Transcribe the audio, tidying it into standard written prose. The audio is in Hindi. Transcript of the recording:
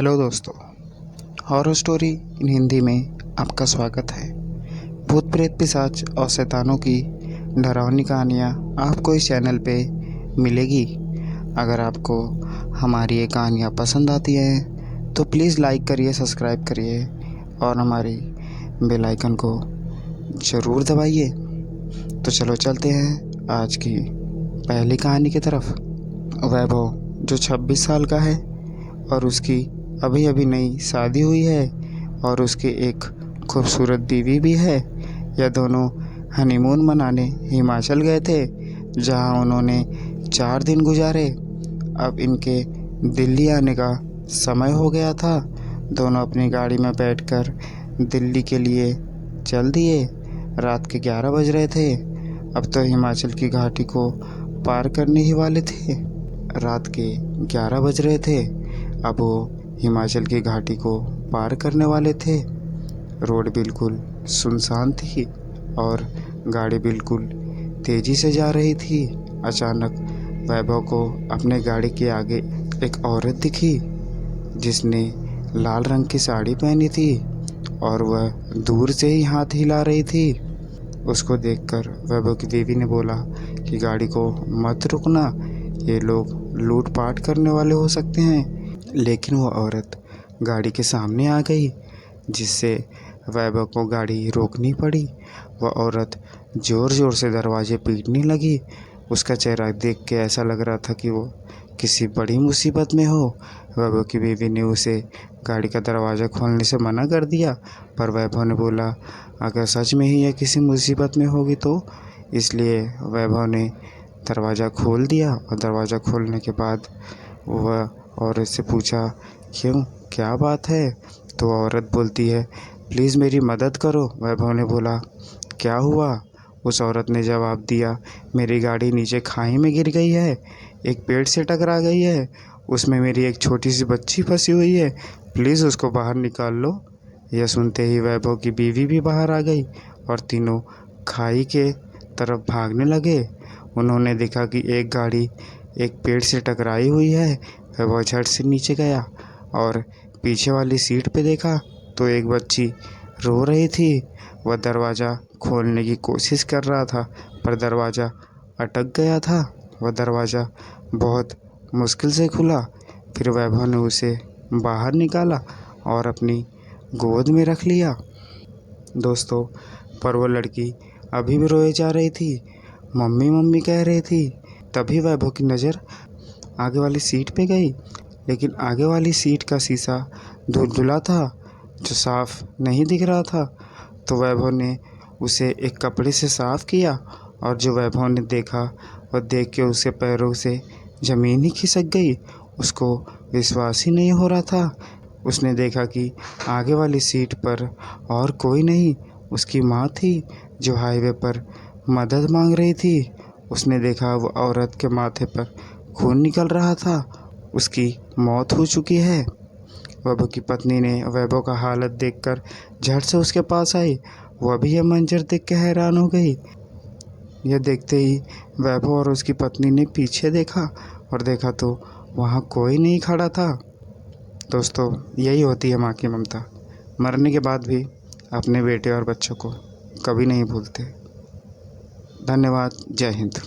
हेलो दोस्तों, हॉरर स्टोरी इन हिंदी में आपका स्वागत है। भूत प्रेत पिशाच और शैतानों की डरावनी कहानियाँ आपको इस चैनल पे मिलेगी। अगर आपको हमारी ये कहानियाँ पसंद आती हैं तो प्लीज़ लाइक करिए, सब्सक्राइब करिए और हमारी बेल आइकन को ज़रूर दबाइए। तो चलो चलते हैं आज की पहली कहानी की तरफ। वैभव जो 26 साल का है और उसकी अभी अभी नई शादी हुई है और उसकी एक खूबसूरत बीवी भी है। यह दोनों हनीमून मनाने हिमाचल गए थे, जहां उन्होंने 4 दिन गुजारे। अब इनके दिल्ली आने का समय हो गया था। दोनों अपनी गाड़ी में बैठकर दिल्ली के लिए चल दिए। रात के 11 बज रहे थे। अब तो हिमाचल की घाटी को पार करने ही वाले थे। रात के 11 बज रहे थे। अब वो हिमाचल की घाटी को पार करने वाले थे। रोड बिल्कुल सुनसान थी और गाड़ी बिल्कुल तेज़ी से जा रही थी। अचानक वैभव को अपने गाड़ी के आगे एक औरत दिखी, जिसने लाल रंग की साड़ी पहनी थी और वह दूर से ही हाथ हिला रही थी। उसको देखकर वैभव की बीवी ने बोला कि गाड़ी को मत रुकना, ये लोग लूटपाट करने वाले हो सकते हैं। लेकिन वो औरत गाड़ी के सामने आ गई, जिससे वैभव को गाड़ी रोकनी पड़ी। वह औरत ज़ोर ज़ोर से दरवाजे पीटने लगी। उसका चेहरा देख के ऐसा लग रहा था कि वो किसी बड़ी मुसीबत में हो। वैभव की बीवी ने उसे गाड़ी का दरवाज़ा खोलने से मना कर दिया, पर वैभव ने बोला अगर सच में ही यह किसी मुसीबत में होगी तो। इसलिए वैभव ने दरवाज़ा खोल दिया और दरवाज़ा खोलने के बाद वह औरत से पूछा क्यों, क्या बात है। तो औरत बोलती है प्लीज़ मेरी मदद करो। वैभव ने बोला क्या हुआ। उस औरत ने जवाब दिया मेरी गाड़ी नीचे खाई में गिर गई है, एक पेड़ से टकरा गई है, उसमें मेरी एक छोटी सी बच्ची फंसी हुई है, प्लीज़ उसको बाहर निकाल लो। यह सुनते ही वैभव की बीवी भी बाहर आ गई और तीनों खाई के तरफ भागने लगे। उन्होंने देखा कि एक गाड़ी एक पेड़ से टकराई हुई है। वह झट से नीचे गया और पीछे वाली सीट पे देखा तो एक बच्ची रो रही थी। वह दरवाज़ा खोलने की कोशिश कर रहा था, पर दरवाज़ा अटक गया था। वह दरवाज़ा बहुत मुश्किल से खुला। फिर वैभव ने उसे बाहर निकाला और अपनी गोद में रख लिया। दोस्तों, पर वो लड़की अभी भी रोए जा रही थी, मम्मी मम्मी कह रही थी। तभी वैभव की नज़र आगे वाली सीट पे गई, लेकिन आगे वाली सीट का शीशा धुंधला था, जो साफ नहीं दिख रहा था। तो वैभव ने उसे एक कपड़े से साफ किया और जो वैभव ने देखा वह देख के उसके पैरों से ज़मीन ही खिसक गई। उसको विश्वास ही नहीं हो रहा था। उसने देखा कि आगे वाली सीट पर और कोई नहीं, उसकी माँ थी, जो हाईवे पर मदद मांग रही थी। उसने देखा वो औरत के माथे पर खून निकल रहा था, उसकी मौत हो चुकी है। वैभव की पत्नी ने वैभव का हालत देखकर झट से उसके पास आई। वह भी यह मंजर देख के हैरान हो गई। यह देखते ही वैभव और उसकी पत्नी ने पीछे देखा और देखा तो वहाँ कोई नहीं खड़ा था। दोस्तों, यही होती है माँ की ममता। मरने के बाद भी अपने बेटे और बच्चों को कभी नहीं भूलते। धन्यवाद। जय हिंद।